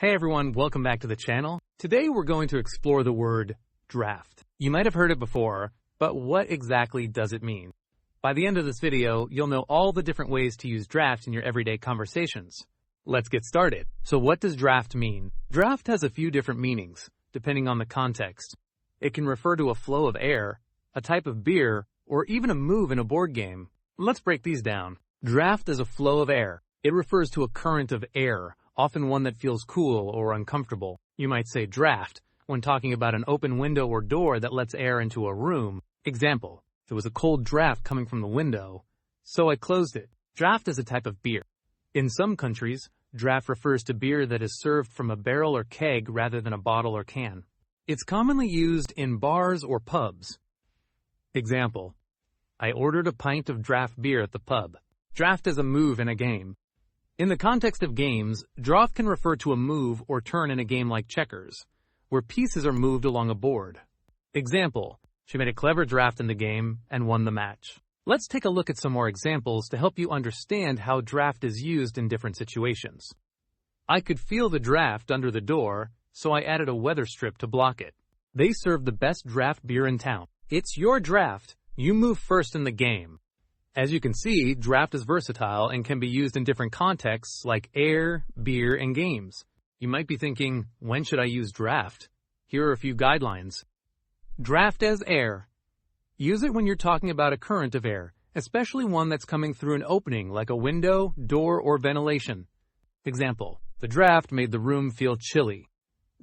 Hey everyone, welcome back to the channel. Today we're going to explore the word draft. You might have heard it before, but what exactly does it mean? By the end of this video, you'll know all the different ways to use draft in your everyday conversations. Let's get started. So what does draft mean? Draft has a few different meanings, depending on the context. It can refer to a flow of air, a type of beer, or even a move in a board game. Let's break these down. Draft is a flow of air. It refers to a current of air, often one that feels cool or uncomfortable. You might say draft when talking about an open window or door that lets air into a room. Example, there was a cold draft coming from the window, so I closed it. Draft is a type of beer. In some countries, draft refers to beer that is served from a barrel or keg rather than a bottle or can. It's commonly used in bars or pubs. Example, I ordered a pint of draft beer at the pub. Draft is a move in a game. In the context of games, draft can refer to a move or turn in a game like checkers, where pieces are moved along a board. Example, she made a clever draft in the game and won the match. Let's take a look at some more examples to help you understand how draft is used in different situations. I could feel the draft under the door, so I added a weather strip to block it. They serve the best draft beer in town. It's your draft. You move first in the game. As you can see, draft is versatile and can be used in different contexts like air, beer, and games. You might be thinking, when should I use draft? Here are a few guidelines. Draft as air. Use it when you're talking about a current of air, especially one that's coming through an opening like a window, door, or ventilation. Example, the draft made the room feel chilly.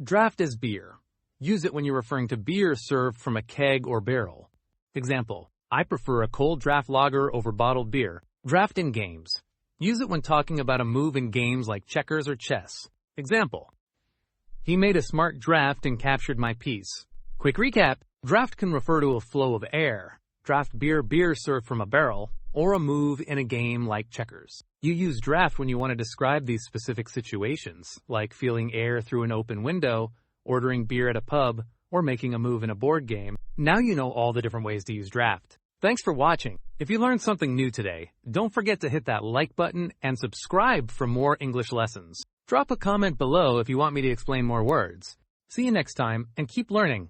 Draft as beer. Use it when you're referring to beer served from a keg or barrel. Example, I prefer a cold draft lager over bottled beer. Draft in games. Use it when talking about a move in games like checkers or chess. Example, he made a smart draft and captured my piece. Quick recap, draft can refer to a flow of air. Draft beer served from a barrel, or a move in a game like checkers. You use draft when you want to describe these specific situations, like feeling air through an open window, ordering beer at a pub, or making a move in a board game. Now you know all the different ways to use draft. Thanks for watching. If you learned something new today, don't forget to hit that like button and subscribe for more English lessons. Drop a comment below if you want me to explain more words. See you next time, and keep learning.